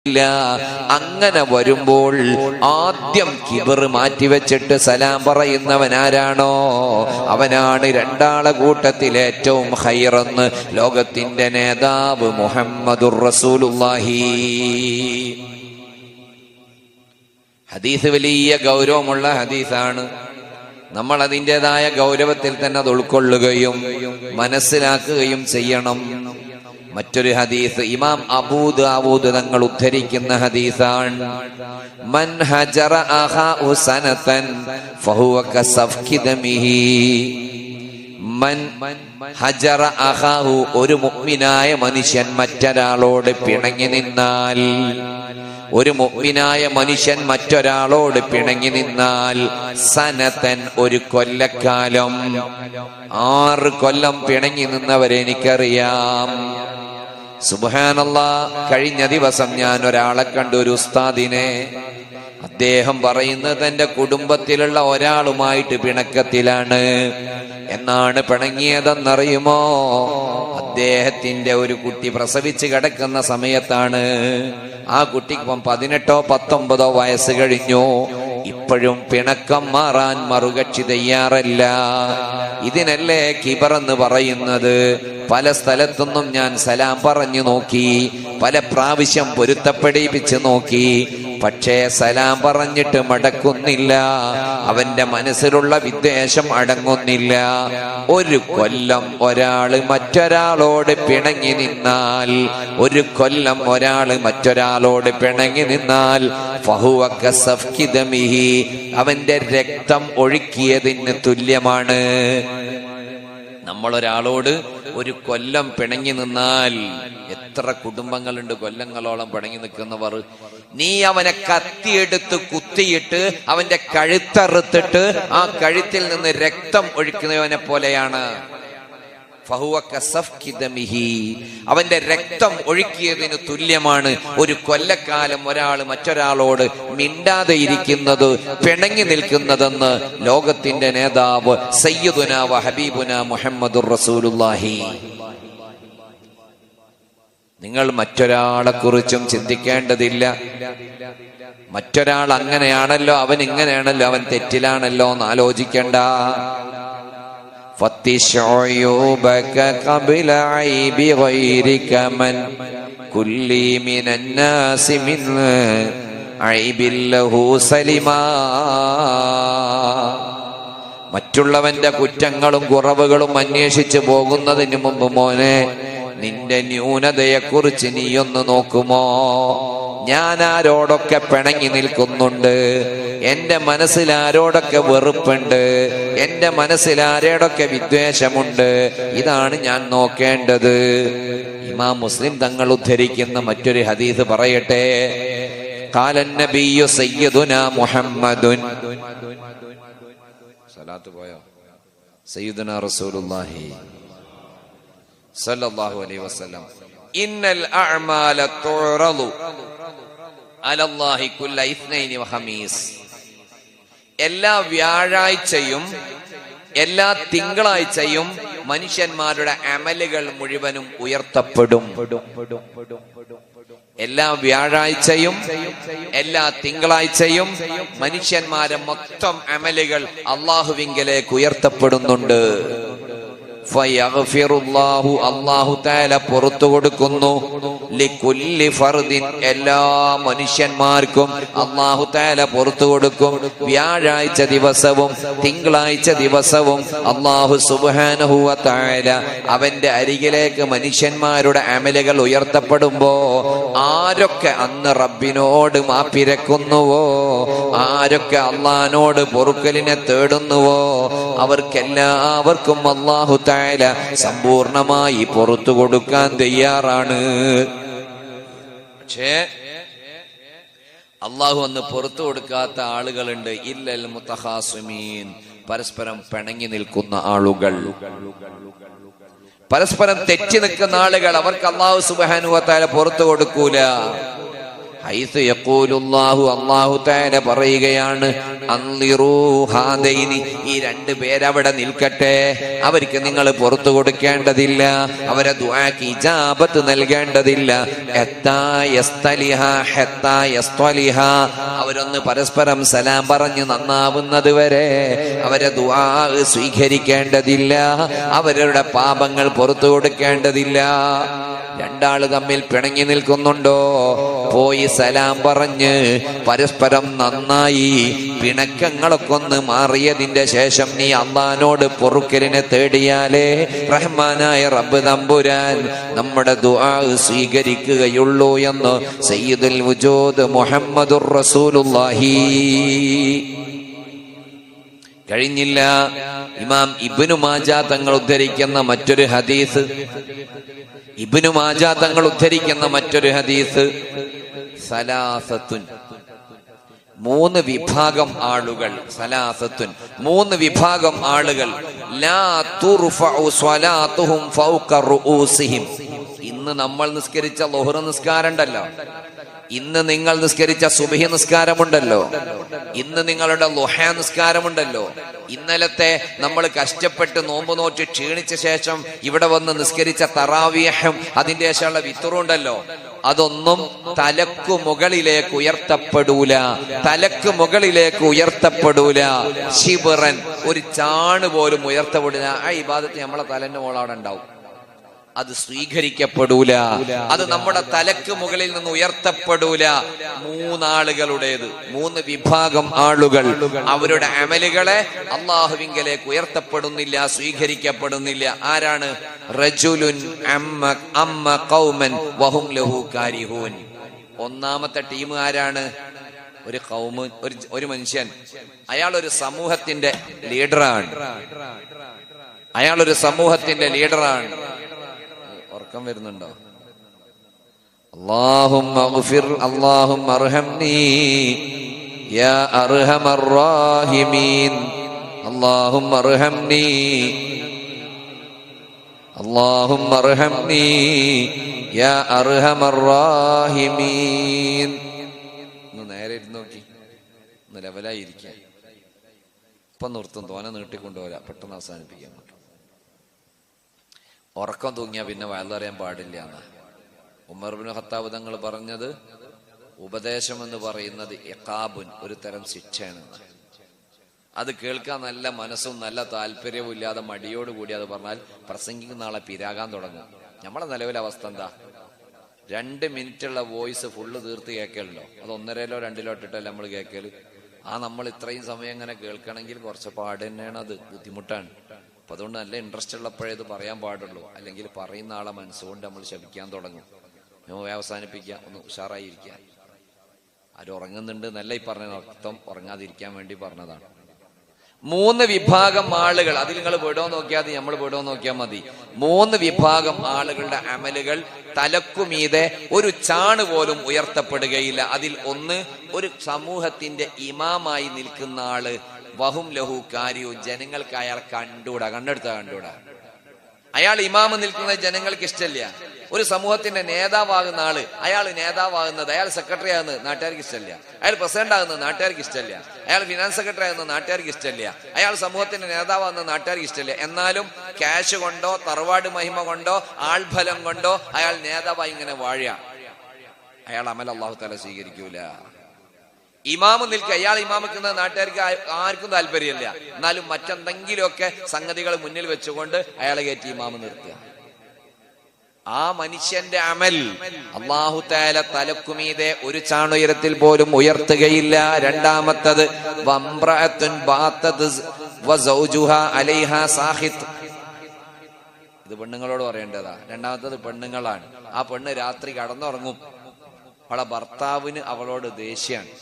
അങ്ങനെ വരുമ്പോൾ ആദ്യം കിബർ മാറ്റിവെച്ചിട്ട് സലാം പറയുന്നവൻ ആരാണോ അവനാണ് രണ്ടാളെ കൂട്ടത്തിൽ ഏറ്റവും ഖൈറെന്ന് ലോകത്തിന്റെ നേതാവ് മുഹമ്മദുർ റസൂലുള്ളാഹി. ഹദീസ് വലിയ ഗൗരവമുള്ള ഹദീസാണ്. നമ്മൾ അതിൻ്റെതായ ഗൗരവത്തിൽ തന്നെ അത് ഉൾക്കൊള്ളുകയും മനസ്സിലാക്കുകയും ചെയ്യണം. മറ്റൊരു ഹദീസ് ഇമാം അബൂ ദാവൂദ് തങ്ങൾ ഉദ്ധരിക്കുന്ന ഹദീസാണ്. മൻ ഹജറ അഖാഹു സനതൻ ഫഹുവ കസഫ്കി ദമിഹി. മൻ ഹജറ അഖാഹു, ഒരു മുഅ്മിനായ മനുഷ്യൻ മറ്റൊരാളോട് പിണങ്ങി നിന്നാൽ, ഒരു മുഅ്മിനായ മനുഷ്യൻ മറ്റൊരാളോട് പിണങ്ങി നിന്നാൽ, സനതൻ ഒരു കൊല്ലക്കാലം, 6 കൊല്ലം പിണങ്ങി നിന്നവരെ എനിക്കറിയാം. സുബ്ഹാനല്ലാഹ്, കഴിഞ്ഞ ദിവസം ഞാൻ ഒരാളെ കണ്ടു, ഒരു ഉസ്താദിനെ. അദ്ദേഹം പറയുന്നത് തന്റെ കുടുംബത്തിലുള്ള ഒരാളുമായിട്ട് പിണക്കത്തിലാണ്. എന്നാണ് പിണങ്ങിയതെന്നറിയുമോ? അദ്ദേഹത്തിന്റെ ഒരു കുട്ടി പ്രസവിച്ച് കിടക്കുന്ന സമയത്താണ്. ആ കുട്ടിക്ക് 18 or 19 വയസ്സ് കഴിഞ്ഞു. ഇപ്പോഴും പിണക്കം മാറാൻ മറുകക്ഷി തയ്യാറല്ല. ഇതിനല്ലേ കിബറെന്ന് പറയുന്നത്? പല സ്ഥലത്തൊന്നും ഞാൻ സലാം പറഞ്ഞു നോക്കി, പല പ്രാവശ്യം പൊരുത്തപ്പെടിപ്പിച്ച് നോക്കി, പക്ഷേ സലാം പറഞ്ഞിട്ട് മടക്കുന്നില്ല. അവന്റെ മനസ്സിലുള്ള വിദ്വേഷം അടങ്ങുന്നില്ല. 1 കൊല്ലം ഒരാള് മറ്റൊരാളോട് പിണങ്ങി നിന്നാൽ, 1 കൊല്ലം ഒരാള് മറ്റൊരാളോട് പിണങ്ങി നിന്നാൽ, ഫഹുവ കസഫ്കി ദമിഹി, അവന്റെ രക്തം ഒഴുക്കിയതിന് തുല്യമാണ്. നമ്മളൊരാളോട് 1 കൊല്ലം പിണങ്ങി നിന്നാൽ, എത്ര കുടുംബങ്ങളുണ്ട് കൊല്ലങ്ങളോളം പിണങ്ങി നിൽക്കുന്നവർ. നീ അവനെ കത്തിയെടുത്ത് കുത്തിയിട്ട് അവന്റെ കഴുത്തറുത്തിട്ട് ആ കഴുത്തിൽ നിന്ന് രക്തം ഒഴിക്കുന്നവനെ പോലെയാണ്. ഫഹുവ കസഫ്കി ദമിഹി, അവന്റെ രക്തം ഒഴുക്കിയതിന് തുല്യമാണ് 1 കൊല്ലക്കാലം ഒരാൾ മറ്റൊരാളോട് മിണ്ടാതെ ഇരിക്കുന്നത്, പിണങ്ങി നിൽക്കുന്നതെന്ന് ലോകത്തിന്റെ നേതാവ് സയ്യിദുനാ വ ഹബീബുനാ മുഹമ്മദുർ റസൂലുള്ളാഹി. നിങ്ങൾ മറ്റൊരാളെ കുറിച്ചും ചിന്തിക്കേണ്ടതില്ല. മറ്റൊരാൾ അങ്ങനെയാണല്ലോ, അവൻ ഇങ്ങനെയാണല്ലോ, അവൻ തെറ്റിലാണല്ലോ എന്ന് ആലോചിക്കണ്ട. فتش عيوبك قبل عيب غيرك من كل من الناس من عيب له سلما. മറ്റുള്ളവന്റെ കുറ്റങ്ങളും കുറവുകളും അന്വേഷിച്ചു പോകുന്നതിന് മുമ്പ് മോനെ, നിന്റെ ന്യൂനതയെക്കുറിച്ച് നീയൊന്ന് നോക്കുമോ? ഞാൻ ആരോടൊക്കെ പിണങ്ങി നിൽക്കുന്നുണ്ട്, എന്റെ മനസ്സിൽ ആരോടൊക്കെ വെറുപ്പുണ്ട്, എന്റെ മനസ്സിൽ ആരോടൊക്കെ വിദ്വേഷമുണ്ട്, ഇതാണ് ഞാൻ നോക്കേണ്ടത്. ഇമാം മുസ്ലിം തങ്ങൾ ഉദ്ധരിക്കുന്ന മറ്റൊരു ഹദീസ് പറയട്ടെ. ഖാലൻ നബിയ്യു സയ്യിദുനാ മുഹമ്മദുൻ, സലാത്ത് പോയോ? സയ്യിദുനാ റസൂലുള്ളാഹി സല്ലല്ലാഹു അലൈഹി വസല്ലം, ഇന്നൽ അഅമാല തുറദു അലല്ലാഹി കുല്ല ഇത്നൈനി വ ഖമീസ്. എല്ലാ വ്യാഴാഴ്ചയും എല്ലാ തിങ്കളാഴ്ചയും മനുഷ്യന്മാരുടെ അമലുകൾ മുഴുവനും ഉയർത്തപ്പെടും. എല്ലാ വ്യാഴാഴ്ചയും എല്ലാ തിങ്കളാഴ്ചയും മനുഷ്യന്മാരെ മൊത്തം അമലുകൾ അള്ളാഹുവിങ്കലേക്ക് ഉയർത്തപ്പെടുന്നുണ്ട്. ഫയഗ്ഫിറുല്ലാഹു, അല്ലാഹു തആല പുറത്തു കൊടുക്കുന്നു. ലികുല്ലി ഫർദിൻ, എല്ലാ മനുഷ്യന്മാർക്കും അല്ലാഹു തആല പുറത്തു കൊടുക്കും. വ്യാഴാഴ്ച ദിവസവും തിങ്കളാഴ്ച ദിവസവും അല്ലാഹു സുബ്ഹാനഹു വ തആല അവന്റെ അരികിലേക്ക് മനുഷ്യന്മാരുടെ അമലുകൾ ഉയർത്തപ്പെടുമ്പോ, ആരൊക്കെ അന്ന് റബ്ബിനോട് മാപ്പിരക്കുന്നുവോ, ആരൊക്കെ അല്ലാഹുവിനോട് പൊറുക്കലിനെ തേടുന്നുവോ, അവർക്കെല്ലാവർക്കും അല്ലാഹു തആല സമ്പൂർണമായി പുറത്തു കൊടുക്കാൻ തയ്യാറാണ്. പക്ഷേ അള്ളാഹു അന്ന് പുറത്തു കൊടുക്കാത്ത ആളുകളുണ്ട്. ഇല്ലൽ മുതഖാസിമീൻ, പരസ്പരം പിണങ്ങി നിൽക്കുന്ന ആളുകൾ, പരസ്പരം തെറ്റി നിൽക്കുന്ന ആളുകൾ, അവർക്ക് അല്ലാഹു സുബ്ഹാനഹു വ തആല പുറത്തു കൊടുക്കൂല. ഹൈസു യഖൂലുല്ലാഹു, അല്ലാഹു തആല പറയുകയാണ്, അൻളിറൂ ഹാദൈനി, ഈ രണ്ട് പേരവിടെ നിൽക്കട്ടെ, അവർക്ക് നിങ്ങൾ പുറത്തു കൊടുക്കേണ്ടതില്ല, അവരെ ദുആക്ക് ഇജാബത്ത് നൽകേണ്ടതില്ല. ഹത്താ യസ്തലിഹ ഹത്താ യസ്തലിഹ, അവരൊന്ന് പരസ്പരം സലാം പറഞ്ഞ് നന്നാവുന്നത് വരെ അവരെ ദുആ സ്വീകരിക്കേണ്ടതില്ല, അവരുടെ പാപങ്ങൾ പുറത്തു കൊടുക്കേണ്ടതില്ല. രണ്ടാള് തമ്മിൽ പിണങ്ങി നിൽക്കുന്നുണ്ടോ, പോയി സലാം പറഞ്ഞ് പരസ്പരം നന്നായി പിണക്കങ്ങളൊക്കെ ഒന്ന് മാറിയതിന്റെ ശേഷം നീ അല്ലാഹുവിനോട് പൊറുക്കലിനെ തേടിയാലേ റഹ്മാനായ റബ്ബ് തമ്പുരാൻ നമ്മുടെ ദുആ സ്വീകരിക്കുകയുള്ളൂ എന്ന് സയ്യിദുൽ വജൂദ് മുഹമ്മദുർ റസൂലുള്ളാഹി. കഴിഞ്ഞില്ല, ഇമാം ഇബ്നു മാജാ തങ്ങൾ ഉദ്ധരിക്കുന്ന മറ്റൊരു ഹദീസ്, സലാസത്തുൻ, മൂന്ന് വിഭാഗം ആളുകൾ, സലാസത്തുൻ, മൂന്ന് വിഭാഗം ആളുകൾ, ലാ തുർഫഉ സ്വലാത്തുഹും ഫൗക റുഊസിഹിം. ഇന്ന് നമ്മൾ നിസ്കരിച്ച ളുഹ്ർ നിസ്കാരമുണ്ടല്ലോ, ഇന്ന് നിങ്ങൾ നിസ്കരിച്ച സുബ്ഹി നിസ്കാരമുണ്ടല്ലോ, ഇന്ന് നിങ്ങളുടെ ളുഹാ നിസ്കാരമുണ്ടല്ലോ, ഇന്നലത്തെ നമ്മൾ കഷ്ടപ്പെട്ട് നോമ്പ് നോറ്റ് ക്ഷീണിച്ച ശേഷം ഇവിടെ വന്ന് നിസ്കരിച്ച തറാവീഹും അതിന്റെ ശേഷമുള്ള വിത്തറുണ്ടല്ലോ, അതൊന്നും തലക്കു മുകളിലേക്ക് ഉയർത്തപ്പെടൂല, തലക്ക് മുകളിലേക്ക് ഉയർത്തപ്പെടൂല. ശിബ്റൻ, ഒരു ചാണ് പോലും ഉയർത്തപ്പെടില്ല. ആ ഇബാദത്ത് നമ്മളെ തലന്റെ മോളവിടെ ഉണ്ടാവും, അത് സ്വീകരിക്കപ്പെടൂല, അത് നമ്മുടെ തലക്ക് മുകളിൽ നിന്ന് ഉയർത്തപ്പെടൂല. മൂന്നാളുകളുടേത്, മൂന്ന് വിഭാഗം ആളുകൾ, അവരുടെ അമലുകളെ അല്ലാഹുവിങ്കലേക്ക് ഉയർത്തപ്പെടുന്നില്ല, സ്വീകരിക്കപ്പെടുന്നില്ല. ആരാണ്? റജുലുൻ അമ്മ ഖൗമൻ വഹും ലഹു കാരിഹൂൻ. ഒന്നാമത്തെ ടീം ആരാണ്? ഒരു ഖൗമ്, ഒരു മനുഷ്യൻ, അയാൾ ഒരു സമൂഹത്തിന്റെ ലീഡറാണ്, അയാളൊരു സമൂഹത്തിന്റെ ലീഡറാണ്. ഉറക്കം വരുന്നുണ്ടോ? അല്ലാഹുമ്മഗ്ഫിർ അല്ലാഹുമ്മ അർഹംനി യാ അർഹമർ റഹീമീൻ, അല്ലാഹുമ്മ അർഹംനി അല്ലാഹുമ്മ അർഹംനി യാ അർഹമർ റഹീമീൻ. ഒന്ന് നേരെ ഇരുന്ന് നോക്കി, ഒന്ന് ലെവലായി ഇരിക്കാൻ. ഇപ്പൊ നിർത്തും, തോനെ നീട്ടിക്കൊണ്ടുപോരാ, പെട്ടെന്ന് അവസാനിപ്പിക്കാൻ പറ്റും. ഉറക്കം തൂങ്ങിയാൽ പിന്നെ വയലറിയാൻ പാടില്ല എന്നാ ഉമർ ഇബ്നു ഖത്താബ് തങ്ങൾ പറഞ്ഞത്. ഉപദേശം എന്ന് പറയുന്നത് ഇഖാബുൻ, ഒരു തരം ശിക്ഷയാണ്. അത് കേൾക്കാൻ നല്ല മനസ്സും നല്ല താല്പര്യവും ഇല്ലാതെ മടിയോടുകൂടി അത് പറഞ്ഞാൽ പ്രസംഗിക്കുന്ന ആളെ പിരാകാൻ തുടങ്ങും. നമ്മളെ നിലവിലെ അവസ്ഥ എന്താ? 2 മിനിറ്റുള്ള വോയിസ് ഫുള്ള് തീർത്ത് കേൾക്കലല്ലോ, അത് 1.5 2 ഇട്ടിട്ടല്ല നമ്മൾ കേൾക്കല്. നമ്മൾ ഇത്രയും സമയം ഇങ്ങനെ കേൾക്കണമെങ്കിൽ കുറച്ച് പാട് തന്നെയാണ്, അത് ബുദ്ധിമുട്ടാണ്. അപ്പൊ അതുകൊണ്ട് നല്ല ഇൻട്രസ്റ്റ് ഉള്ളപ്പോഴേ ഇത് പറയാൻ പാടുള്ളൂ, അല്ലെങ്കിൽ പറയുന്ന ആളെ മനസ്സുകൊണ്ട് നമ്മൾ ശപിക്കാൻ തുടങ്ങും. അവസാനിപ്പിക്കുക, ഒന്ന് ഉഷാറായിരിക്കുക. ആരും ഉറങ്ങുന്നുണ്ട് എന്നല്ല ഈ പറഞ്ഞ അർത്ഥം, ഉറങ്ങാതിരിക്കാൻ വേണ്ടി പറഞ്ഞതാണ്. 3 വിഭാഗം ആളുകൾ, അതിൽ നിങ്ങൾ വിടോ നോക്കിയാൽ മതി, നമ്മൾ വിടോ നോക്കിയാൽ മതി. 3 വിഭാഗം ആളുകളുടെ അമലുകൾ തലക്കുമീതെ ഒരു ചാണ് പോലും ഉയർത്തപ്പെടുകയില്ല. അതിൽ ഒന്ന്, ഒരു സമൂഹത്തിന്റെ ഇമാമായി നിൽക്കുന്ന ആള്, വഹും ലഹു കാരിയു, ജനങ്ങൾക്ക് അയാൾ കണ്ടൂടാ, കണ്ടെടുത്താ കണ്ടൂടാ. അയാൾ ഇമാമ് നിൽക്കുന്നത് ജനങ്ങൾക്ക് ഇഷ്ടമില്ല. ഒരു സമൂഹത്തിന്റെ നേതാവാകുന്ന ആള്, അയാൾ നേതാവാകുന്നത്, അയാൾ സെക്രട്ടറി ആകുന്നത് നാട്ടുകാർക്ക് ഇഷ്ടമില്ല, അയാൾ പ്രസിഡന്റ് ആകുന്നത് നാട്ടുകാർക്ക് ഇഷ്ടമില്ല, അയാൾ ഫിനാൻസ് സെക്രട്ടറി ആകുന്നത് നാട്ടുകാർക്ക് ഇഷ്ടമില്ല, അയാൾ സമൂഹത്തിന്റെ നേതാവാകുന്നത് നാട്ടുകാർക്ക് ഇഷ്ടമില്ല. എന്നാലും ക്യാഷ് കൊണ്ടോ തറവാട് മഹിമ കൊണ്ടോ ആൾഫലം കൊണ്ടോ അയാൾ നേതാവായി ഇങ്ങനെ വാഴുക. അയാൾ അമൽ അല്ലാഹു തആല സ്വീകരിക്കൂല. ഇമാമ് നിൽക്കുക, അയാൾ ഇമാമിക്കുന്നത് നാട്ടുകാർക്ക് ആർക്കും താല്പര്യമില്ല, എന്നാലും മറ്റെന്തെങ്കിലുമൊക്കെ സംഗതികൾ മുന്നിൽ വെച്ചുകൊണ്ട് അയാളെ കയറ്റി ഇമാമ് നിർത്തുക. ആ മനുഷ്യന്റെ അമൽ അല്ലാഹു തആല തലക്കുമീതെ ഒരു ചാണുയരത്തിൽ പോലും ഉയർത്തുകയില്ല. രണ്ടാമത്തത്, വംറഅത്തുൻ ബാതത് വസൗജുഹാ അലൈഹാ സാഖിത്. ഇത് പെണ്ണുങ്ങളോട് പറയേണ്ടതാ. രണ്ടാമത്തത് പെണ്ണുങ്ങളാണ്. ആ പെണ്ണ് രാത്രി കടന്നുറങ്ങും, അവളെ ഭർത്താവിന് അവളോട് ദേഷ്യാണ്.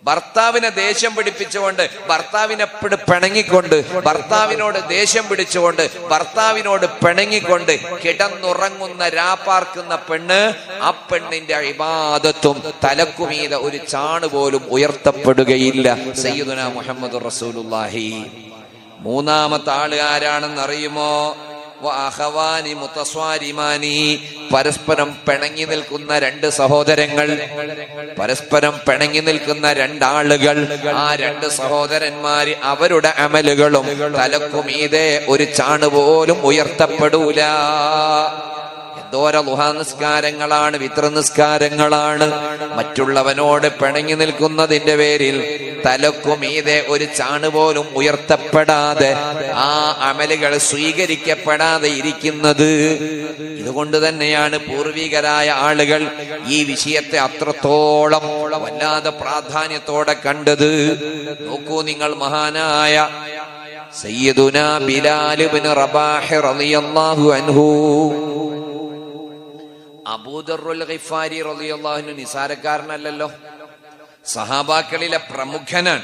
ഭർത്താവിനെ ദേഷ്യം പിടിപ്പിച്ചുകൊണ്ട്, ഭർത്താവിനെ പിണങ്ങിക്കൊണ്ട്, ഭർത്താവിനോട് ദേഷ്യം പിടിച്ചുകൊണ്ട്, ഭർത്താവിനോട് പിണങ്ങിക്കൊണ്ട് കിടന്നുറങ്ങുന്ന രാപ്പാർക്കുന്ന പെണ്ണ്, ആ പെണ്ണിന്റെ ഇബാദത്തും തലക്കുമീത ഒരു ചാണ് പോലും ഉയർത്തപ്പെടുകയില്ല. സയ്യിദുനാ മുഹമ്മദുർ റസൂലുള്ളാഹി. മൂന്നാമത്തെ ആള് ആരാണെന്ന് അറിയുമോ? വഅഖവാനി മുതസ്വാരിമാനി, പരസ്പരം പിണങ്ങി നിൽക്കുന്ന രണ്ട് സഹോദരങ്ങൾ, പരസ്പരം പിണങ്ങി നിൽക്കുന്ന രണ്ടാളുകൾ. ആ രണ്ട് സഹോദരന്മാര് അവരുടെ അമലുകളും തലക്കുമീതെ ഒരു ചാണ് പോലും ഉയർത്തപ്പെടൂല. എന്തോര ളുഹാ നിസ്കാരങ്ങളാണ്, വിത്ർ നിസ്കാരങ്ങളാണ്. മറ്റുള്ളവനോട് പിണങ്ങി നിൽക്കുന്നതിന്റെ പേരിൽ തലക്കുമീതെ ഒരു ചാണ് പോലും ഉയർത്തപ്പെടാതെ ആ അമലുകൾ സ്വീകരിക്കപ്പെടാതെ ഇരിക്കുന്നത്. ഇതുകൊണ്ട് തന്നെയാണ് പൂർവികരായ ആളുകൾ ഈ വിഷയത്തെ അത്രത്തോളം വല്ലാതെ പ്രാധാന്യത്തോടെ കണ്ടത്. നോക്കൂ നിങ്ങൾ, മഹാനായ സയ്യിദുനാ ബിലാൽ ഇബ്നു റബാഹ് റളിയല്ലാഹു അൻഹു, അബൂദർറുൽ ഗിഫാരി റളിയല്ലാഹു അൻഹു നിസാരക്കാരനല്ലല്ലോ, സഹാബാക്കളിലെ പ്രമുഖനാണ്.